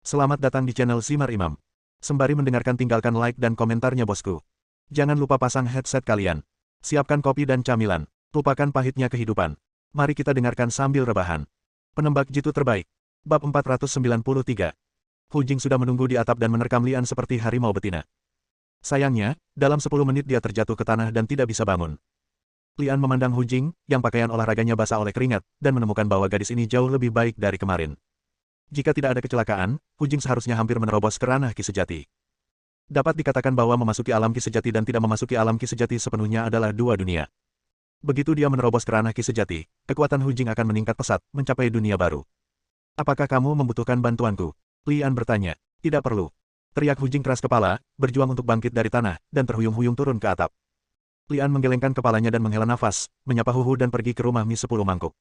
Selamat datang di channel Simar Imam. Sembari mendengarkan tinggalkan like dan komentarnya bosku. Jangan lupa pasang headset kalian. Siapkan kopi dan camilan. Lupakan pahitnya kehidupan. Mari kita dengarkan sambil rebahan. Penembak jitu terbaik. Bab 493. Hu Jing sudah menunggu di atap dan menerkam Lian seperti harimau betina. Sayangnya, dalam 10 menit dia terjatuh ke tanah dan tidak bisa bangun. Lian memandang Hu Jing, yang pakaian olahraganya basah oleh keringat, dan menemukan bahwa gadis ini jauh lebih baik dari kemarin. Jika tidak ada kecelakaan, Hu Jing seharusnya hampir menerobos ke ranah Ki Sejati. Dapat dikatakan bahwa memasuki alam Ki Sejati dan tidak memasuki alam Ki Sejati sepenuhnya adalah dua dunia. Begitu dia menerobos ke ranah Ki Sejati, kekuatan Hu Jing akan meningkat pesat, mencapai dunia baru. Apakah kamu membutuhkan bantuanku? Lian bertanya. Tidak perlu. Teriak Hu Jing keras kepala, berjuang untuk bangkit dari tanah, dan terhuyung-huyung turun ke atap. Lian menggelengkan kepalanya dan menghela nafas, menyapa Hu dan pergi ke rumah mie 10 mangkuk.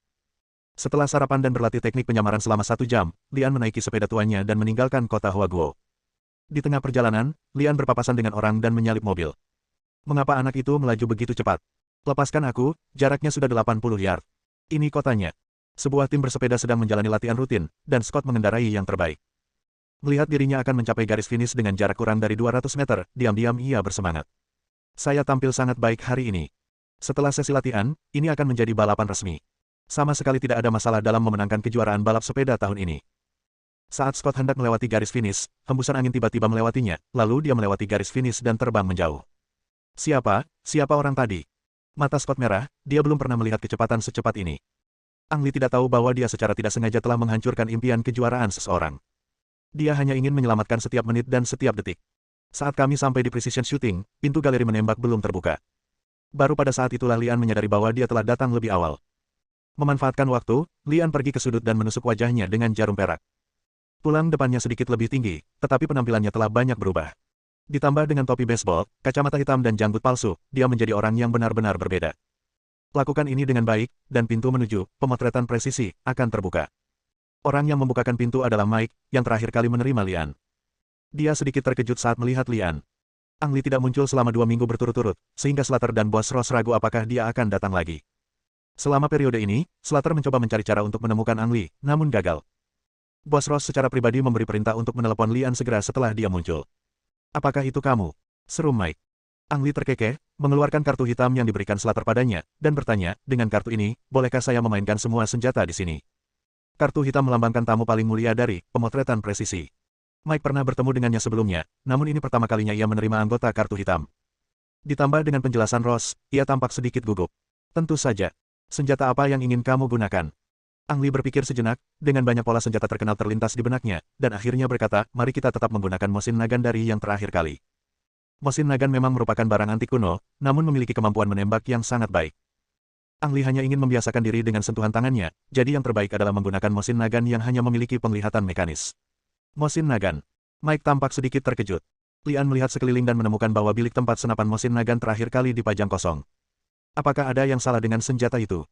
Setelah sarapan dan berlatih teknik penyamaran selama 1 jam, Lian menaiki sepeda tuannya dan meninggalkan kota Huaguo. Di tengah perjalanan, Lian berpapasan dengan orang dan menyalip mobil. Mengapa anak itu melaju begitu cepat? Lepaskan aku, jaraknya sudah 80 yard. Ini kotanya. Sebuah tim bersepeda sedang menjalani latihan rutin, dan Scott mengendarai yang terbaik. Melihat dirinya akan mencapai garis finish dengan jarak kurang dari 200 meter, diam-diam ia bersemangat. Saya tampil sangat baik hari ini. Setelah sesi latihan, ini akan menjadi balapan resmi. Sama sekali tidak ada masalah dalam memenangkan kejuaraan balap sepeda tahun ini. Saat Scott hendak melewati garis finish, hembusan angin tiba-tiba melewatinya, lalu dia melewati garis finish dan terbang menjauh. Siapa orang tadi? Mata Scott merah, dia belum pernah melihat kecepatan secepat ini. Ang Li tidak tahu bahwa dia secara tidak sengaja telah menghancurkan impian kejuaraan seseorang. Dia hanya ingin menyelamatkan setiap menit dan setiap detik. Saat kami sampai di precision shooting, pintu galeri menembak belum terbuka. Baru pada saat itulah Lian menyadari bahwa dia telah datang lebih awal. Memanfaatkan waktu, Lian pergi ke sudut dan menusuk wajahnya dengan jarum perak. Tulang depannya sedikit lebih tinggi, tetapi penampilannya telah banyak berubah. Ditambah dengan topi baseball, kacamata hitam dan janggut palsu, dia menjadi orang yang benar-benar berbeda. Lakukan ini dengan baik, dan pintu menuju pemotretan presisi akan terbuka. Orang yang membukakan pintu adalah Mike, yang terakhir kali menerima Lian. Dia sedikit terkejut saat melihat Lian. Ang Li tidak muncul selama 2 minggu berturut-turut, sehingga Slater dan Bos Ross ragu apakah dia akan datang lagi. Selama periode ini, Slater mencoba mencari cara untuk menemukan Ang Li, namun gagal. Bos Ross secara pribadi memberi perintah untuk menelepon Lian segera setelah dia muncul. Apakah itu kamu? Seru Mike. Ang Li terkekeh, mengeluarkan kartu hitam yang diberikan Slater padanya, dan bertanya, dengan kartu ini, bolehkah saya memainkan semua senjata di sini? Kartu hitam melambangkan tamu paling mulia dari pemotretan presisi. Mike pernah bertemu dengannya sebelumnya, namun ini pertama kalinya ia menerima anggota kartu hitam. Ditambah dengan penjelasan Ross, ia tampak sedikit gugup. Tentu saja. Senjata apa yang ingin kamu gunakan? Ang Li berpikir sejenak, dengan banyak pola senjata terkenal terlintas di benaknya, dan akhirnya berkata, mari kita tetap menggunakan Mosin Nagant dari yang terakhir kali. Mosin Nagant memang merupakan barang antik kuno, namun memiliki kemampuan menembak yang sangat baik. Ang Li hanya ingin membiasakan diri dengan sentuhan tangannya, jadi yang terbaik adalah menggunakan Mosin Nagant yang hanya memiliki penglihatan mekanis. Mosin Nagant. Mike tampak sedikit terkejut. Lian melihat sekeliling dan menemukan bahwa bilik tempat senapan Mosin Nagant terakhir kali dipajang kosong. Apakah ada yang salah dengan senjata itu?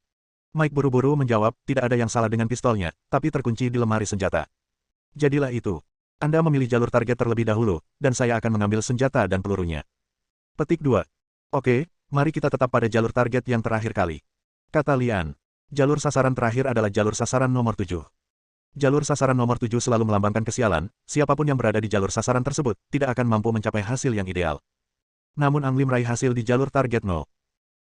Mike buru-buru menjawab, tidak ada yang salah dengan pistolnya, tapi terkunci di lemari senjata. Jadilah itu. Anda memilih jalur target terlebih dahulu, dan saya akan mengambil senjata dan pelurunya. Petik 2. Oke, mari kita tetap pada jalur target yang terakhir kali. Kata Lian. Jalur sasaran terakhir adalah jalur sasaran nomor 7. Jalur sasaran nomor 7 selalu melambangkan kesialan, siapapun yang berada di jalur sasaran tersebut, tidak akan mampu mencapai hasil yang ideal. Namun Ang Li meraih hasil di jalur target 0.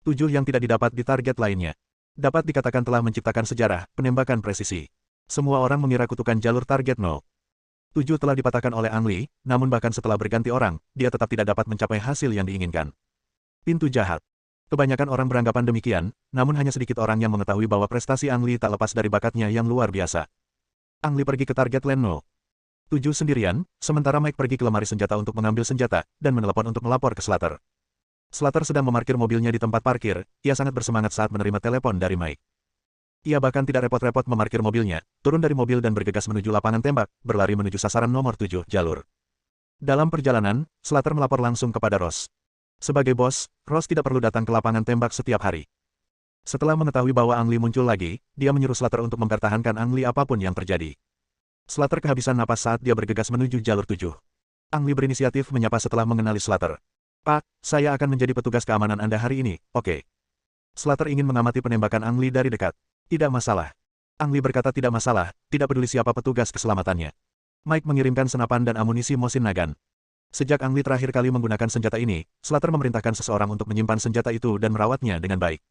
7 yang tidak didapat di target lainnya. Dapat dikatakan telah menciptakan sejarah, penembakan presisi. Semua orang mengira kutukan jalur target 0. 7 telah dipatahkan oleh Ang Li, namun bahkan setelah berganti orang, dia tetap tidak dapat mencapai hasil yang diinginkan. Pintu jahat. Kebanyakan orang beranggapan demikian, namun hanya sedikit orang yang mengetahui bahwa prestasi Ang Li tak lepas dari bakatnya yang luar biasa. Ang Li pergi ke target lane 0. 7 sendirian, sementara Mike pergi ke lemari senjata untuk mengambil senjata, dan menelepon untuk melapor ke Slater. Slater sedang memarkir mobilnya di tempat parkir, ia sangat bersemangat saat menerima telepon dari Mike. Ia bahkan tidak repot-repot memarkir mobilnya, turun dari mobil dan bergegas menuju lapangan tembak, berlari menuju sasaran nomor 7, jalur. Dalam perjalanan, Slater melapor langsung kepada Ross. Sebagai bos, Ross tidak perlu datang ke lapangan tembak setiap hari. Setelah mengetahui bahwa Ang Li muncul lagi, dia menyuruh Slater untuk mempertahankan Ang Li apapun yang terjadi. Slater kehabisan napas saat dia bergegas menuju jalur 7. Ang Li berinisiatif menyapa setelah mengenali Slater. Pak, saya akan menjadi petugas keamanan Anda hari ini, oke? Slater ingin mengamati penembakan Ang Li dari dekat. Tidak masalah. Ang Li berkata tidak masalah, tidak peduli siapa petugas keselamatannya. Mike mengirimkan senapan dan amunisi Mosin Nagant. Sejak Ang Lee terakhir kali menggunakan senjata ini, Slater memerintahkan seseorang untuk menyimpan senjata itu dan merawatnya dengan baik.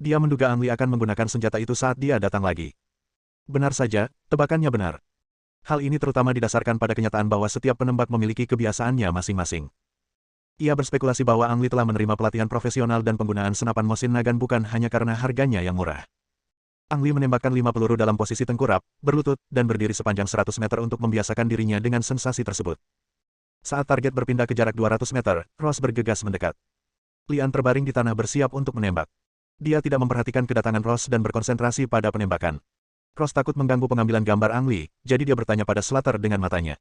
Dia menduga Ang Lee akan menggunakan senjata itu saat dia datang lagi. Benar saja, tebakannya benar. Hal ini terutama didasarkan pada kenyataan bahwa setiap penembak memiliki kebiasaannya masing-masing. Ia berspekulasi bahwa Ang Lee telah menerima pelatihan profesional dan penggunaan senapan Mosin Nagant bukan hanya karena harganya yang murah. Ang Lee menembakkan 5 peluru dalam posisi tengkurap, berlutut, dan berdiri sepanjang 100 meter untuk membiasakan dirinya dengan sensasi tersebut. Saat target berpindah ke jarak 200 meter, Ross bergegas mendekat. Lian terbaring di tanah bersiap untuk menembak. Dia tidak memperhatikan kedatangan Ross dan berkonsentrasi pada penembakan. Ross takut mengganggu pengambilan gambar Ang Lee, jadi dia bertanya pada Slater dengan matanya.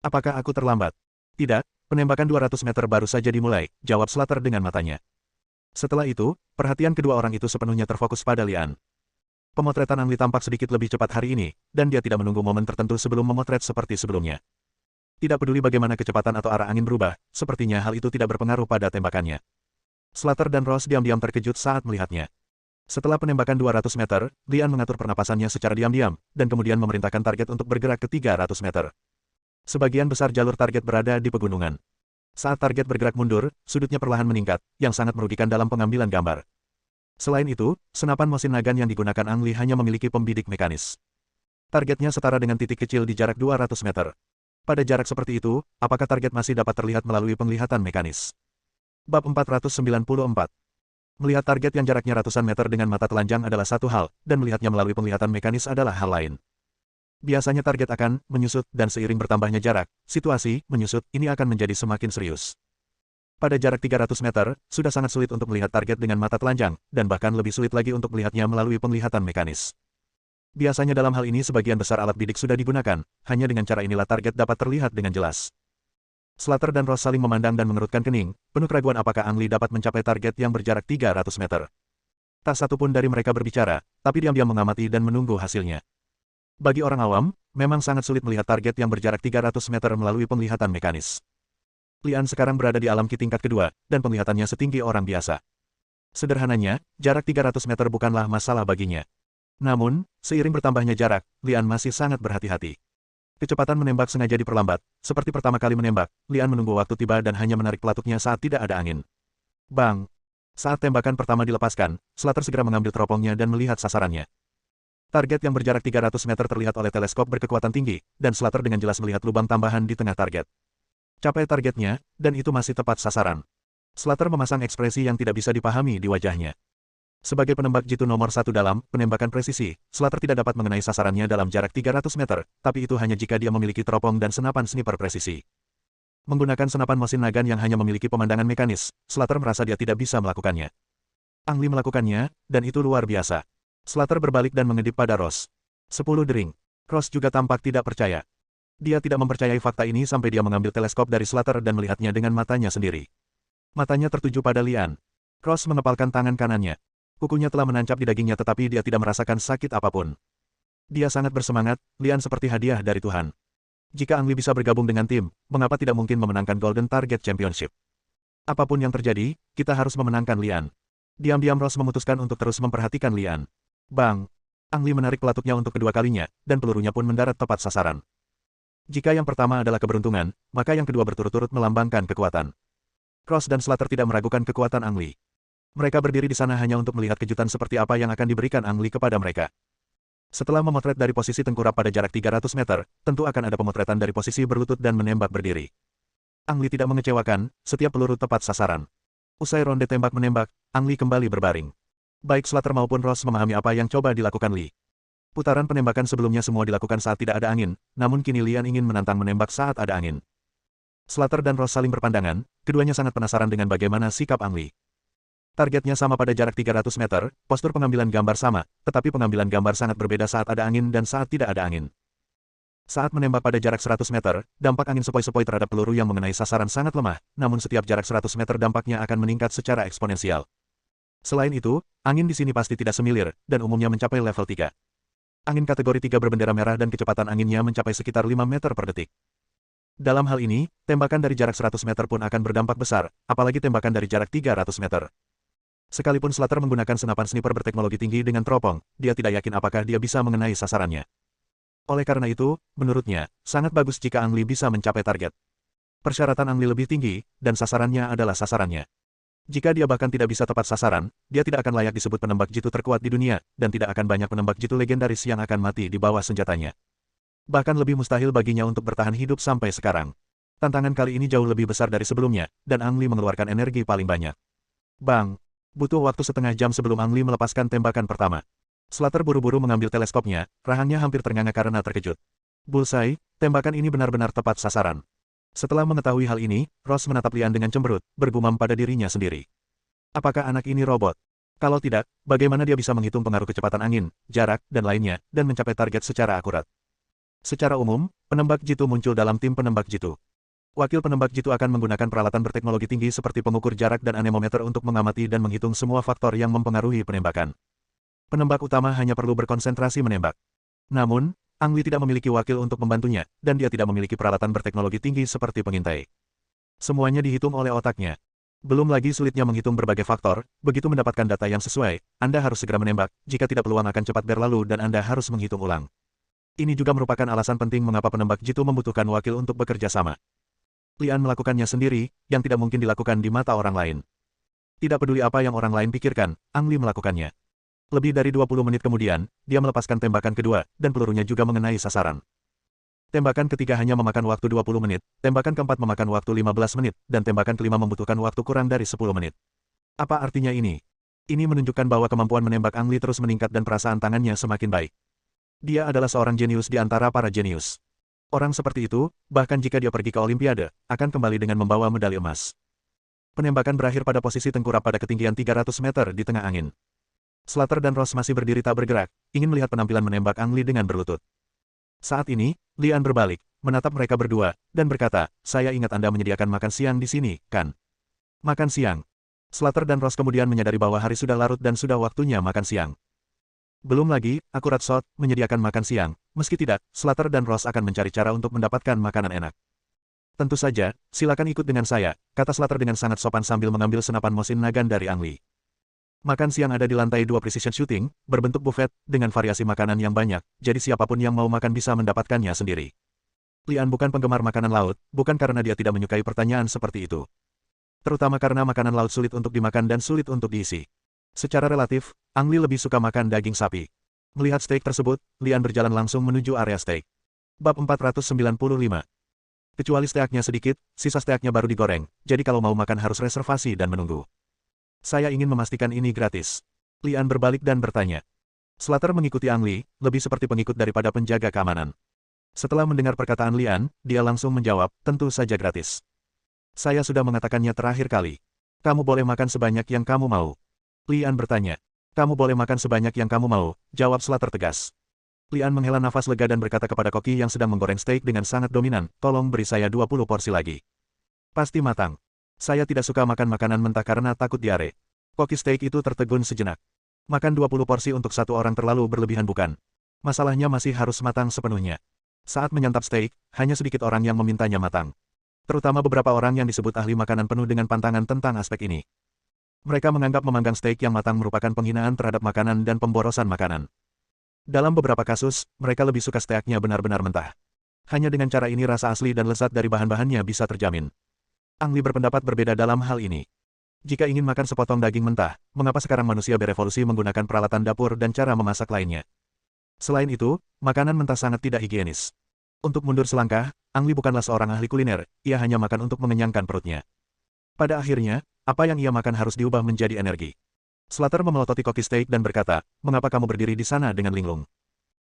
Apakah aku terlambat? Tidak, penembakan 200 meter baru saja dimulai, jawab Slater dengan matanya. Setelah itu, perhatian kedua orang itu sepenuhnya terfokus pada Lian. Pemotretan Ang Lee tampak sedikit lebih cepat hari ini, dan dia tidak menunggu momen tertentu sebelum memotret seperti sebelumnya. Tidak peduli bagaimana kecepatan atau arah angin berubah, sepertinya hal itu tidak berpengaruh pada tembakannya. Slater dan Ross diam-diam terkejut saat melihatnya. Setelah penembakan 200 meter, Lian mengatur pernapasannya secara diam-diam, dan kemudian memerintahkan target untuk bergerak ke 300 meter. Sebagian besar jalur target berada di pegunungan. Saat target bergerak mundur, sudutnya perlahan meningkat, yang sangat merugikan dalam pengambilan gambar. Selain itu, senapan Mosin Nagant yang digunakan Ang Lee hanya memiliki pembidik mekanis. Targetnya setara dengan titik kecil di jarak 200 meter. Pada jarak seperti itu, apakah target masih dapat terlihat melalui penglihatan mekanis? Bab 494. Melihat target yang jaraknya ratusan meter dengan mata telanjang adalah satu hal, dan melihatnya melalui penglihatan mekanis adalah hal lain. Biasanya target akan menyusut, dan seiring bertambahnya jarak, situasi menyusut ini akan menjadi semakin serius. Pada jarak 300 meter, sudah sangat sulit untuk melihat target dengan mata telanjang, dan bahkan lebih sulit lagi untuk melihatnya melalui penglihatan mekanis. Biasanya dalam hal ini sebagian besar alat bidik sudah digunakan, hanya dengan cara inilah target dapat terlihat dengan jelas. Slater dan Ross saling memandang dan mengerutkan kening, penuh keraguan apakah Ang Lee dapat mencapai target yang berjarak 300 meter. Tak satu pun dari mereka berbicara, tapi diam-diam mengamati dan menunggu hasilnya. Bagi orang awam, memang sangat sulit melihat target yang berjarak 300 meter melalui penglihatan mekanis. Lian sekarang berada di alam ki tingkat kedua, dan penglihatannya setinggi orang biasa. Sederhananya, jarak 300 meter bukanlah masalah baginya. Namun, seiring bertambahnya jarak, Lian masih sangat berhati-hati. Kecepatan menembak sengaja diperlambat, seperti pertama kali menembak, Lian menunggu waktu tiba dan hanya menarik pelatuknya saat tidak ada angin. Bang! Saat tembakan pertama dilepaskan, Slater segera mengambil teropongnya dan melihat sasarannya. Target yang berjarak 300 meter terlihat oleh teleskop berkekuatan tinggi, dan Slater dengan jelas melihat lubang tambahan di tengah target. Capai targetnya, dan itu masih tepat sasaran. Slater memasang ekspresi yang tidak bisa dipahami di wajahnya. Sebagai penembak jitu nomor 1 dalam penembakan presisi, Slater tidak dapat mengenai sasarannya dalam jarak 300 meter, tapi itu hanya jika dia memiliki teropong dan senapan sniper presisi. Menggunakan senapan Mosin Nagant yang hanya memiliki pemandangan mekanis, Slater merasa dia tidak bisa melakukannya. Ang Lee melakukannya, dan itu luar biasa. Slater berbalik dan mengedip pada Ross. 10 dering. Ross juga tampak tidak percaya. Dia tidak mempercayai fakta ini sampai dia mengambil teleskop dari Slater dan melihatnya dengan matanya sendiri. Matanya tertuju pada Lian. Ross mengepalkan tangan kanannya. Kukunya telah menancap di dagingnya tetapi dia tidak merasakan sakit apapun. Dia sangat bersemangat, Lian seperti hadiah dari Tuhan. Jika Ang Lee bisa bergabung dengan tim, mengapa tidak mungkin memenangkan Golden Target Championship? Apapun yang terjadi, kita harus memenangkan Lian. Diam-diam Ross memutuskan untuk terus memperhatikan Lian. Bang! Ang Lee menarik pelatuknya untuk kedua kalinya, dan pelurunya pun mendarat tepat sasaran. Jika yang pertama adalah keberuntungan, maka yang kedua berturut-turut melambangkan kekuatan. Ross dan Slater tidak meragukan kekuatan Ang Lee. Mereka berdiri di sana hanya untuk melihat kejutan seperti apa yang akan diberikan Ang Lee kepada mereka. Setelah memotret dari posisi tengkurap pada jarak 300 meter, tentu akan ada pemotretan dari posisi berlutut dan menembak berdiri. Ang Lee tidak mengecewakan, setiap peluru tepat sasaran. Usai ronde tembak-menembak, Ang Lee kembali berbaring. Baik Slater maupun Ross memahami apa yang coba dilakukan Lee. Putaran penembakan sebelumnya semua dilakukan saat tidak ada angin, namun kini Lian ingin menantang menembak saat ada angin. Slater dan Ross saling berpandangan, keduanya sangat penasaran dengan bagaimana sikap Ang Lee. Targetnya sama pada jarak 300 meter, postur pengambilan gambar sama, tetapi pengambilan gambar sangat berbeda saat ada angin dan saat tidak ada angin. Saat menembak pada jarak 100 meter, dampak angin sepoi-sepoi terhadap peluru yang mengenai sasaran sangat lemah, namun setiap jarak 100 meter dampaknya akan meningkat secara eksponensial. Selain itu, angin di sini pasti tidak semilir, dan umumnya mencapai level 3. Angin kategori 3 berbendera merah dan kecepatan anginnya mencapai sekitar 5 meter per detik. Dalam hal ini, tembakan dari jarak 100 meter pun akan berdampak besar, apalagi tembakan dari jarak 300 meter. Sekalipun Slater menggunakan senapan sniper berteknologi tinggi dengan teropong, dia tidak yakin apakah dia bisa mengenai sasarannya. Oleh karena itu, menurutnya, sangat bagus jika Ang Li bisa mencapai target. Persyaratan Ang Li lebih tinggi, dan sasarannya adalah sasarannya. Jika dia bahkan tidak bisa tepat sasaran, dia tidak akan layak disebut penembak jitu terkuat di dunia, dan tidak akan banyak penembak jitu legendaris yang akan mati di bawah senjatanya. Bahkan lebih mustahil baginya untuk bertahan hidup sampai sekarang. Tantangan kali ini jauh lebih besar dari sebelumnya, dan Ang Li mengeluarkan energi paling banyak. Bang! Butuh waktu setengah jam sebelum Ang Li melepaskan tembakan pertama. Slater buru-buru mengambil teleskopnya, rahangnya hampir ternganga karena terkejut. Bullseye, tembakan ini benar-benar tepat sasaran. Setelah mengetahui hal ini, Ross menatap Lian dengan cemberut, bergumam pada dirinya sendiri. Apakah anak ini robot? Kalau tidak, bagaimana dia bisa menghitung pengaruh kecepatan angin, jarak, dan lainnya, dan mencapai target secara akurat? Secara umum, penembak jitu muncul dalam tim penembak jitu. Wakil penembak jitu akan menggunakan peralatan berteknologi tinggi seperti pengukur jarak dan anemometer untuk mengamati dan menghitung semua faktor yang mempengaruhi penembakan. Penembak utama hanya perlu berkonsentrasi menembak. Namun, Ang Li tidak memiliki wakil untuk membantunya, dan dia tidak memiliki peralatan berteknologi tinggi seperti pengintai. Semuanya dihitung oleh otaknya. Belum lagi sulitnya menghitung berbagai faktor, begitu mendapatkan data yang sesuai, Anda harus segera menembak, jika tidak peluang akan cepat berlalu dan Anda harus menghitung ulang. Ini juga merupakan alasan penting mengapa penembak jitu membutuhkan wakil untuk bekerja sama. Lian melakukannya sendiri, yang tidak mungkin dilakukan di mata orang lain. Tidak peduli apa yang orang lain pikirkan, Ang Li melakukannya. Lebih dari 20 menit kemudian, dia melepaskan tembakan kedua, dan pelurunya juga mengenai sasaran. Tembakan ketiga hanya memakan waktu 20 menit, tembakan keempat memakan waktu 15 menit, dan tembakan kelima membutuhkan waktu kurang dari 10 menit. Apa artinya ini? Ini menunjukkan bahwa kemampuan menembak Ang Li terus meningkat dan perasaan tangannya semakin baik. Dia adalah seorang jenius di antara para jenius. Orang seperti itu, bahkan jika dia pergi ke Olimpiade, akan kembali dengan membawa medali emas. Penembakan berakhir pada posisi tengkurap pada ketinggian 300 meter di tengah angin. Slater dan Ross masih berdiri tak bergerak, ingin melihat penampilan menembak Ang Li dengan berlutut. Saat ini, Lian berbalik, menatap mereka berdua, dan berkata, saya ingat Anda menyediakan makan siang di sini, kan? Makan siang. Slater dan Ross kemudian menyadari bahwa hari sudah larut dan sudah waktunya makan siang. Belum lagi, akurat Shot menyediakan makan siang, meski tidak, Slater dan Ross akan mencari cara untuk mendapatkan makanan enak. Tentu saja, silakan ikut dengan saya, kata Slater dengan sangat sopan sambil mengambil senapan mosin nagan dari Ang Li. Makan siang ada di lantai 2 precision shooting, berbentuk buffet, dengan variasi makanan yang banyak, jadi siapapun yang mau makan bisa mendapatkannya sendiri. Lian bukan penggemar makanan laut, bukan karena dia tidak menyukai pertanyaan seperti itu. Terutama karena makanan laut sulit untuk dimakan dan sulit untuk diisi. Secara relatif, Ang Li lebih suka makan daging sapi. Melihat steak tersebut, Lian berjalan langsung menuju area steak. Bab 495. Kecuali steaknya sedikit, sisa steaknya baru digoreng, jadi kalau mau makan harus reservasi dan menunggu. Saya ingin memastikan ini gratis. Lian berbalik dan bertanya. Slater mengikuti Ang Li, lebih seperti pengikut daripada penjaga keamanan. Setelah mendengar perkataan Lian, dia langsung menjawab, tentu saja gratis. Saya sudah mengatakannya terakhir kali. Kamu boleh makan sebanyak yang kamu mau. Lian bertanya. Kamu boleh makan sebanyak yang kamu mau, jawab Slater tegas. Lian menghela nafas lega dan berkata kepada koki yang sedang menggoreng steak dengan sangat dominan, tolong beri saya 20 porsi lagi. Pasti matang. Saya tidak suka makan makanan mentah karena takut diare. Koki steak itu tertegun sejenak. Makan 20 porsi untuk satu orang terlalu berlebihan bukan? Masalahnya masih harus matang sepenuhnya. Saat menyantap steak, hanya sedikit orang yang memintanya matang. Terutama beberapa orang yang disebut ahli makanan penuh dengan pantangan tentang aspek ini. Mereka menganggap memanggang steak yang matang merupakan penghinaan terhadap makanan dan pemborosan makanan. Dalam beberapa kasus, mereka lebih suka steaknya benar-benar mentah. Hanya dengan cara ini rasa asli dan lezat dari bahan-bahannya bisa terjamin. Ang Li berpendapat berbeda dalam hal ini. Jika ingin makan sepotong daging mentah, mengapa sekarang manusia berevolusi menggunakan peralatan dapur dan cara memasak lainnya? Selain itu, makanan mentah sangat tidak higienis. Untuk mundur selangkah, Ang Li bukanlah seorang ahli kuliner, ia hanya makan untuk mengenyangkan perutnya. Pada akhirnya, apa yang ia makan harus diubah menjadi energi. Slater memelototi koki steak dan berkata, mengapa kamu berdiri di sana dengan linglung?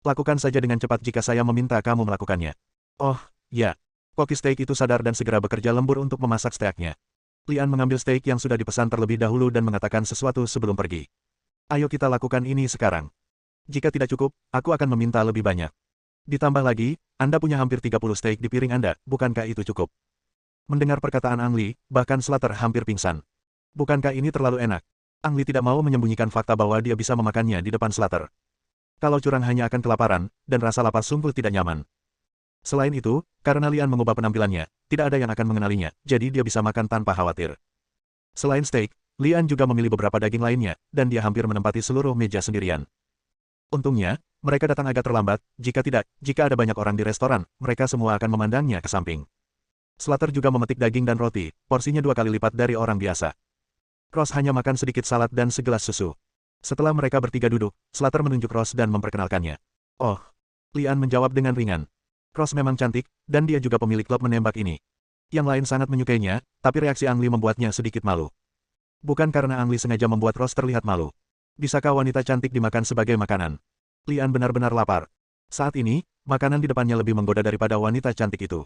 Lakukan saja dengan cepat jika saya meminta kamu melakukannya. Oh, ya. Koki steak itu sadar dan segera bekerja lembur untuk memasak steaknya. Lian mengambil steak yang sudah dipesan terlebih dahulu dan mengatakan sesuatu sebelum pergi. Ayo kita lakukan ini sekarang. Jika tidak cukup, aku akan meminta lebih banyak. Ditambah lagi, Anda punya hampir 30 steak di piring Anda, bukankah itu cukup? Mendengar perkataan Ang Li, bahkan Slater hampir pingsan. Bukankah ini terlalu enak? Ang Li tidak mau menyembunyikan fakta bahwa dia bisa memakannya di depan Slater. Kalau curang hanya akan kelaparan, dan rasa lapar sungguh tidak nyaman. Selain itu, karena Lian mengubah penampilannya, tidak ada yang akan mengenalinya, jadi dia bisa makan tanpa khawatir. Selain steak, Lian juga memilih beberapa daging lainnya, dan dia hampir menempati seluruh meja sendirian. Untungnya, mereka datang agak terlambat, jika ada banyak orang di restoran, mereka semua akan memandangnya ke samping. Slater juga memetik daging dan roti, porsinya 2 kali lipat dari orang biasa. Ross hanya makan sedikit salad dan segelas susu. Setelah mereka bertiga duduk, Slater menunjuk Ross dan memperkenalkannya. Oh, Lian menjawab dengan ringan. Ross memang cantik, dan dia juga pemilik klub menembak ini. Yang lain sangat menyukainya, tapi reaksi Ang Lee membuatnya sedikit malu. Bukan karena Ang Lee sengaja membuat Ross terlihat malu. Bisakah wanita cantik dimakan sebagai makanan? Lian benar-benar lapar. Saat ini, makanan di depannya lebih menggoda daripada wanita cantik itu.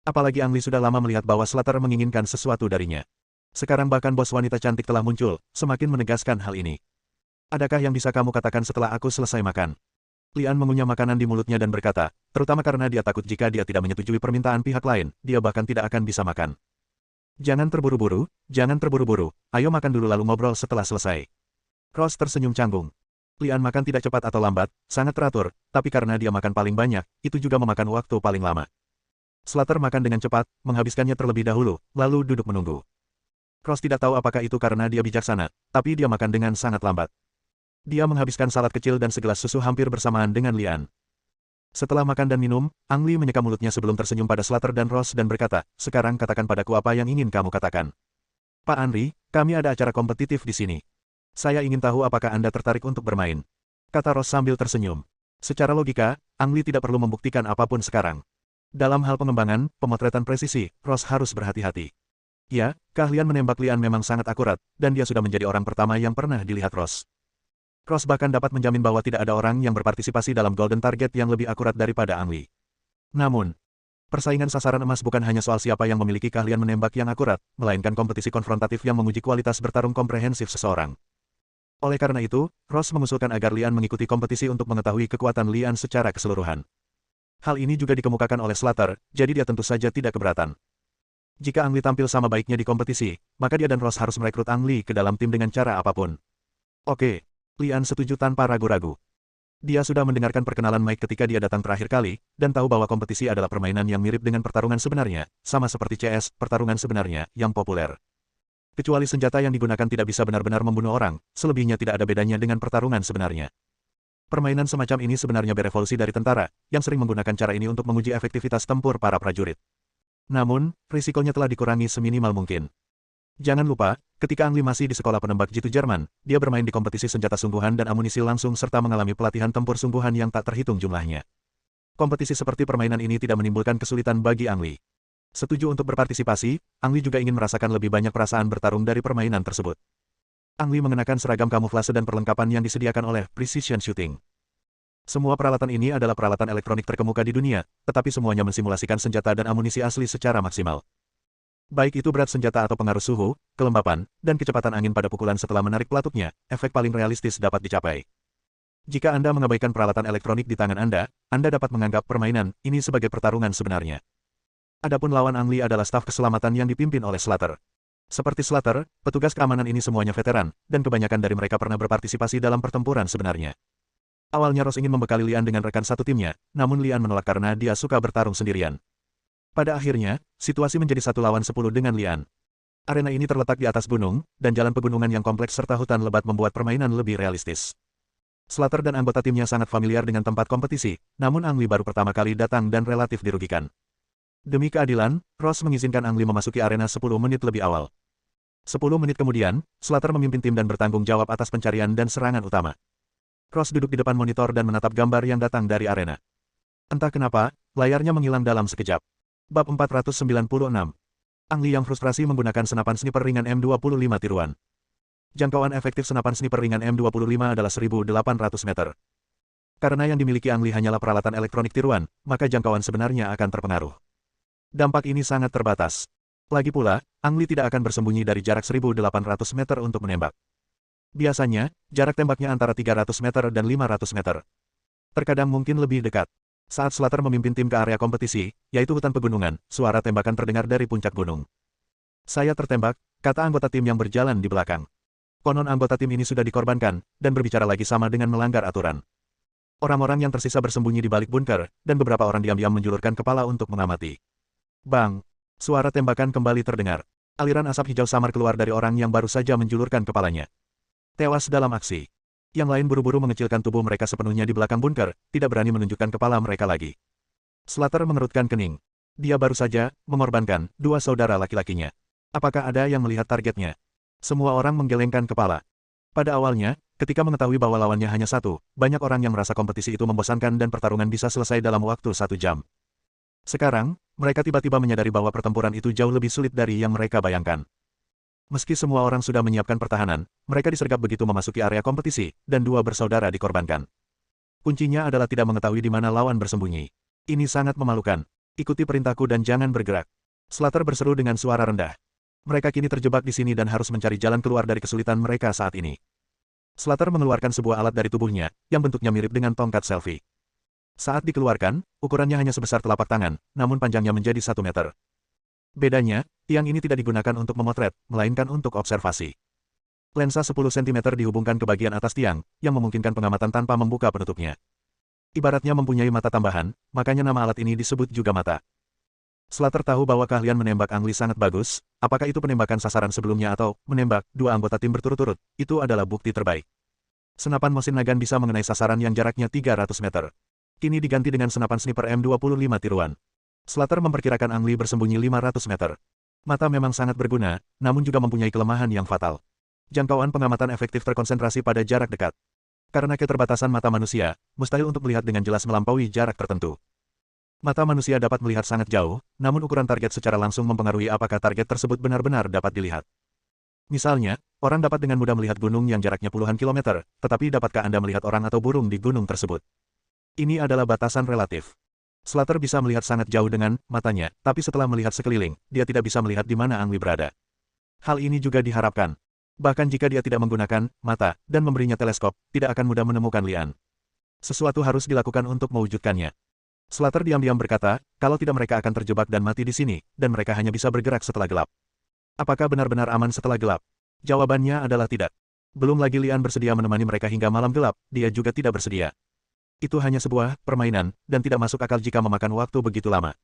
Apalagi Ang Lee sudah lama melihat bahwa Slater menginginkan sesuatu darinya. Sekarang bahkan bos wanita cantik telah muncul, semakin menegaskan hal ini. Adakah yang bisa kamu katakan setelah aku selesai makan? Lian mengunyah makanan di mulutnya dan berkata, terutama karena dia takut jika dia tidak menyetujui permintaan pihak lain, dia bahkan tidak akan bisa makan. Jangan terburu-buru, ayo makan dulu lalu ngobrol setelah selesai. Ross tersenyum canggung. Lian makan tidak cepat atau lambat, sangat teratur, tapi karena dia makan paling banyak, itu juga memakan waktu paling lama. Slater makan dengan cepat, menghabiskannya terlebih dahulu, lalu duduk menunggu. Ross tidak tahu apakah itu karena dia bijaksana, tapi dia makan dengan sangat lambat. Dia menghabiskan salad kecil dan segelas susu hampir bersamaan dengan Lian. Setelah makan dan minum, Ang Lee menyeka mulutnya sebelum tersenyum pada Slater dan Ross dan berkata, sekarang katakan padaku apa yang ingin kamu katakan. Pak Henry, kami ada acara kompetitif di sini. Saya ingin tahu apakah Anda tertarik untuk bermain. Kata Ross sambil tersenyum. Secara logika, Ang Lee tidak perlu membuktikan apapun sekarang. Dalam hal pengembangan, pemotretan presisi, Ross harus berhati-hati. Ya, keahlian menembak Lian memang sangat akurat, dan dia sudah menjadi orang pertama yang pernah dilihat Ross. Ross bahkan dapat menjamin bahwa tidak ada orang yang berpartisipasi dalam Golden Target yang lebih akurat daripada Ang Lee. Namun, persaingan sasaran emas bukan hanya soal siapa yang memiliki keahlian menembak yang akurat, melainkan kompetisi konfrontatif yang menguji kualitas bertarung komprehensif seseorang. Oleh karena itu, Ross mengusulkan agar Lian mengikuti kompetisi untuk mengetahui kekuatan Lian secara keseluruhan. Hal ini juga dikemukakan oleh Slater, jadi dia tentu saja tidak keberatan. Jika Ang Lee tampil sama baiknya di kompetisi, maka dia dan Ross harus merekrut Ang Lee ke dalam tim dengan cara apapun. Oke, Lian setuju tanpa ragu-ragu. Dia sudah mendengarkan perkenalan Mike ketika dia datang terakhir kali, dan tahu bahwa kompetisi adalah permainan yang mirip dengan pertarungan sebenarnya, sama seperti CS, pertarungan sebenarnya, yang populer. Kecuali senjata yang digunakan tidak bisa benar-benar membunuh orang, selebihnya tidak ada bedanya dengan pertarungan sebenarnya. Permainan semacam ini sebenarnya berevolusi dari tentara, yang sering menggunakan cara ini untuk menguji efektivitas tempur para prajurit. Namun, risikonya telah dikurangi seminimal mungkin. Jangan lupa, ketika Ang Lee masih di sekolah penembak jitu Jerman, dia bermain di kompetisi senjata sungguhan dan amunisi langsung serta mengalami pelatihan tempur sungguhan yang tak terhitung jumlahnya. Kompetisi seperti permainan ini tidak menimbulkan kesulitan bagi Ang Lee. Setuju untuk berpartisipasi, Ang Lee juga ingin merasakan lebih banyak perasaan bertarung dari permainan tersebut. Ang Lee mengenakan seragam kamuflase dan perlengkapan yang disediakan oleh Precision Shooting. Semua peralatan ini adalah peralatan elektronik terkemuka di dunia, tetapi semuanya mensimulasikan senjata dan amunisi asli secara maksimal. Baik itu berat senjata atau pengaruh suhu, kelembapan, dan kecepatan angin pada pukulan setelah menarik pelatupnya, efek paling realistis dapat dicapai. Jika Anda mengabaikan peralatan elektronik di tangan Anda dapat menganggap permainan ini sebagai pertarungan sebenarnya. Adapun lawan Ang Lee adalah staf keselamatan yang dipimpin oleh Slater. Seperti Slater, petugas keamanan ini semuanya veteran, dan kebanyakan dari mereka pernah berpartisipasi dalam pertempuran sebenarnya. Awalnya Ross ingin membekali Lian dengan rekan satu timnya, namun Lian menolak karena dia suka bertarung sendirian. Pada akhirnya, situasi menjadi 1 lawan 10 dengan Lian. Arena ini terletak di atas gunung, dan jalan pegunungan yang kompleks serta hutan lebat membuat permainan lebih realistis. Slater dan anggota timnya sangat familiar dengan tempat kompetisi, namun Ang Lee baru pertama kali datang dan relatif dirugikan. Demi keadilan, Ross mengizinkan Ang Lee memasuki arena 10 menit lebih awal. 10 menit kemudian, Slater memimpin tim dan bertanggung jawab atas pencarian dan serangan utama. Ross duduk di depan monitor dan menatap gambar yang datang dari arena. Entah kenapa, layarnya menghilang dalam sekejap. Bab 496. Ang Lee yang frustrasi menggunakan senapan sniper ringan M25 tiruan. Jangkauan efektif senapan sniper ringan M25 adalah 1.800 meter. Karena yang dimiliki Ang Lee hanyalah peralatan elektronik tiruan, maka jangkauan sebenarnya akan terpengaruh. Dampak ini sangat terbatas. Lagi pula, Ang Lee tidak akan bersembunyi dari jarak 1.800 meter untuk menembak. Biasanya, jarak tembaknya antara 300 meter dan 500 meter. Terkadang mungkin lebih dekat. Saat Slater memimpin tim ke area kompetisi, yaitu hutan pegunungan, suara tembakan terdengar dari puncak gunung. Saya tertembak, kata anggota tim yang berjalan di belakang. Konon anggota tim ini sudah dikorbankan, dan berbicara lagi sama dengan melanggar aturan. Orang-orang yang tersisa bersembunyi di balik bunker, dan beberapa orang diam-diam menjulurkan kepala untuk mengamati. Bang! Suara tembakan kembali terdengar. Aliran asap hijau samar keluar dari orang yang baru saja menjulurkan kepalanya. Tewas dalam aksi. Yang lain buru-buru mengecilkan tubuh mereka sepenuhnya di belakang bunker, tidak berani menunjukkan kepala mereka lagi. Slater mengerutkan kening. Dia baru saja mengorbankan dua saudara laki-lakinya. Apakah ada yang melihat targetnya? Semua orang menggelengkan kepala. Pada awalnya, ketika mengetahui bahwa lawannya hanya satu, banyak orang yang merasa kompetisi itu membosankan dan pertarungan bisa selesai dalam waktu 1 jam. Sekarang, mereka tiba-tiba menyadari bahwa pertempuran itu jauh lebih sulit dari yang mereka bayangkan. Meski semua orang sudah menyiapkan pertahanan, mereka disergap begitu memasuki area kompetisi, dan dua bersaudara dikorbankan. Kuncinya adalah tidak mengetahui di mana lawan bersembunyi. Ini sangat memalukan. Ikuti perintahku dan jangan bergerak. Slater berseru dengan suara rendah. Mereka kini terjebak di sini dan harus mencari jalan keluar dari kesulitan mereka saat ini. Slater mengeluarkan sebuah alat dari tubuhnya, yang bentuknya mirip dengan tongkat selfie. Saat dikeluarkan, ukurannya hanya sebesar telapak tangan, namun panjangnya menjadi 1 meter. Bedanya, tiang ini tidak digunakan untuk memotret, melainkan untuk observasi. Lensa 10 cm dihubungkan ke bagian atas tiang, yang memungkinkan pengamatan tanpa membuka penutupnya. Ibaratnya mempunyai mata tambahan, makanya nama alat ini disebut juga mata. Slater tahu bahwa keahlian menembak Ang Lee sangat bagus, apakah itu penembakan sasaran sebelumnya atau menembak dua anggota tim berturut-turut, itu adalah bukti terbaik. Senapan Mosin Nagant bisa mengenai sasaran yang jaraknya 300 meter. Kini diganti dengan senapan sniper M25 tiruan. Slater memperkirakan Ang Lee bersembunyi 500 meter. Mata memang sangat berguna, namun juga mempunyai kelemahan yang fatal. Jangkauan pengamatan efektif terkonsentrasi pada jarak dekat. Karena keterbatasan mata manusia, mustahil untuk melihat dengan jelas melampaui jarak tertentu. Mata manusia dapat melihat sangat jauh, namun ukuran target secara langsung mempengaruhi apakah target tersebut benar-benar dapat dilihat. Misalnya, orang dapat dengan mudah melihat gunung yang jaraknya puluhan kilometer, tetapi dapatkah Anda melihat orang atau burung di gunung tersebut? Ini adalah batasan relatif. Slater bisa melihat sangat jauh dengan matanya, tapi setelah melihat sekeliling, dia tidak bisa melihat di mana Ang Lee berada. Hal ini juga diharapkan. Bahkan jika dia tidak menggunakan mata dan memberinya teleskop, tidak akan mudah menemukan Lian. Sesuatu harus dilakukan untuk mewujudkannya. Slater diam-diam berkata, kalau tidak mereka akan terjebak dan mati di sini, dan mereka hanya bisa bergerak setelah gelap. Apakah benar-benar aman setelah gelap? Jawabannya adalah tidak. Belum lagi Lian bersedia menemani mereka hingga malam gelap, dia juga tidak bersedia. Itu hanya sebuah permainan, dan tidak masuk akal jika memakan waktu begitu lama.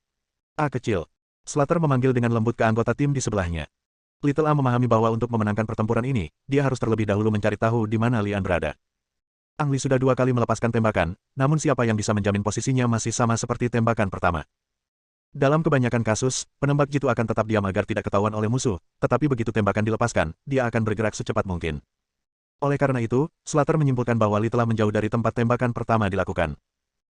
A kecil. Slater memanggil dengan lembut ke anggota tim di sebelahnya. Little A memahami bahwa untuk memenangkan pertempuran ini, dia harus terlebih dahulu mencari tahu di mana Lian berada. Ang Lee sudah 2 kali melepaskan tembakan, namun siapa yang bisa menjamin posisinya masih sama seperti tembakan pertama. Dalam kebanyakan kasus, penembak jitu akan tetap diam agar tidak ketahuan oleh musuh, tetapi begitu tembakan dilepaskan, dia akan bergerak secepat mungkin. Oleh karena itu, Slater menyimpulkan bahwa Lee telah menjauh dari tempat tembakan pertama dilakukan.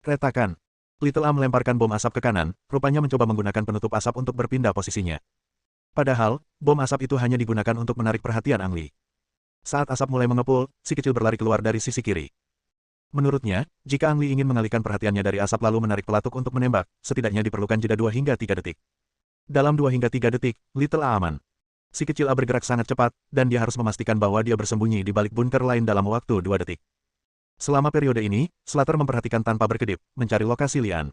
Retakan. Little A melemparkan bom asap ke kanan, rupanya mencoba menggunakan penutup asap untuk berpindah posisinya. Padahal, bom asap itu hanya digunakan untuk menarik perhatian Ang Lee. Saat asap mulai mengepul, si kecil berlari keluar dari sisi kiri. Menurutnya, jika Ang Lee ingin mengalihkan perhatiannya dari asap lalu menarik pelatuk untuk menembak, setidaknya diperlukan jeda 2 hingga 3 detik. Dalam 2 hingga 3 detik, Little A aman. Si kecil A bergerak sangat cepat, dan dia harus memastikan bahwa dia bersembunyi di balik bunker lain dalam waktu 2 detik. Selama periode ini, Slater memperhatikan tanpa berkedip, mencari lokasi Lian.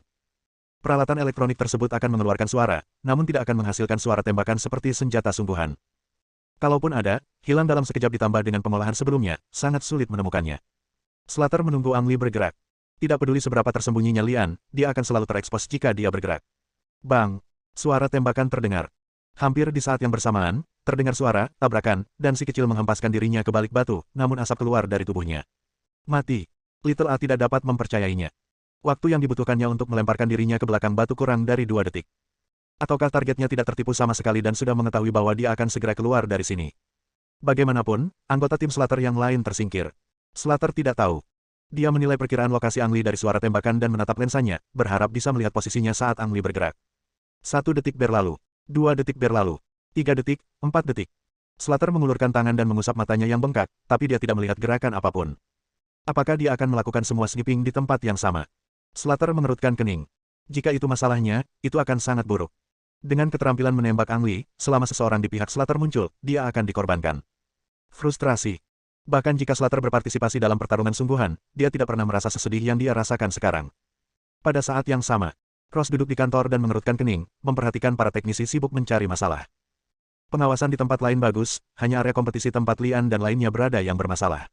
Peralatan elektronik tersebut akan mengeluarkan suara, namun tidak akan menghasilkan suara tembakan seperti senjata sungguhan. Kalaupun ada, hilang dalam sekejap ditambah dengan pengolahan sebelumnya, sangat sulit menemukannya. Slater menunggu Ang Lee bergerak. Tidak peduli seberapa tersembunyinya Lian, dia akan selalu terekspos jika dia bergerak. Bang! Suara tembakan terdengar. Hampir di saat yang bersamaan, terdengar suara, tabrakan, dan si kecil menghempaskan dirinya ke balik batu, namun asap keluar dari tubuhnya. Mati. Little A tidak dapat mempercayainya. Waktu yang dibutuhkannya untuk melemparkan dirinya ke belakang batu kurang dari 2 detik. Ataukah targetnya tidak tertipu sama sekali dan sudah mengetahui bahwa dia akan segera keluar dari sini? Bagaimanapun, anggota tim Slater yang lain tersingkir. Slater tidak tahu. Dia menilai perkiraan lokasi Ang Lee dari suara tembakan dan menatap lensanya, berharap bisa melihat posisinya saat Ang Lee bergerak. 1 detik berlalu. 2 detik berlalu. 3 detik, 4 detik. Slater mengulurkan tangan dan mengusap matanya yang bengkak, tapi dia tidak melihat gerakan apapun. Apakah dia akan melakukan semua snipping di tempat yang sama? Slater mengerutkan kening. Jika itu masalahnya, itu akan sangat buruk. Dengan keterampilan menembak Ang Lee, selama seseorang di pihak Slater muncul, dia akan dikorbankan. Frustrasi. Bahkan jika Slater berpartisipasi dalam pertarungan sungguhan, dia tidak pernah merasa sesedih yang dia rasakan sekarang. Pada saat yang sama, Ross duduk di kantor dan mengerutkan kening, memperhatikan para teknisi sibuk mencari masalah. Pengawasan di tempat lain bagus, hanya area kompetisi tempat Lian dan lainnya berada yang bermasalah.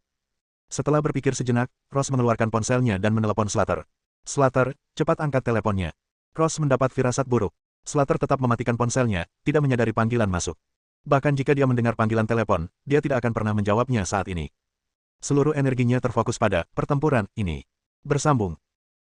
Setelah berpikir sejenak, Ross mengeluarkan ponselnya dan menelepon Slater. Slater, cepat angkat teleponnya. Ross mendapat firasat buruk. Slater tetap mematikan ponselnya, tidak menyadari panggilan masuk. Bahkan jika dia mendengar panggilan telepon, dia tidak akan pernah menjawabnya saat ini. Seluruh energinya terfokus pada pertempuran ini. Bersambung.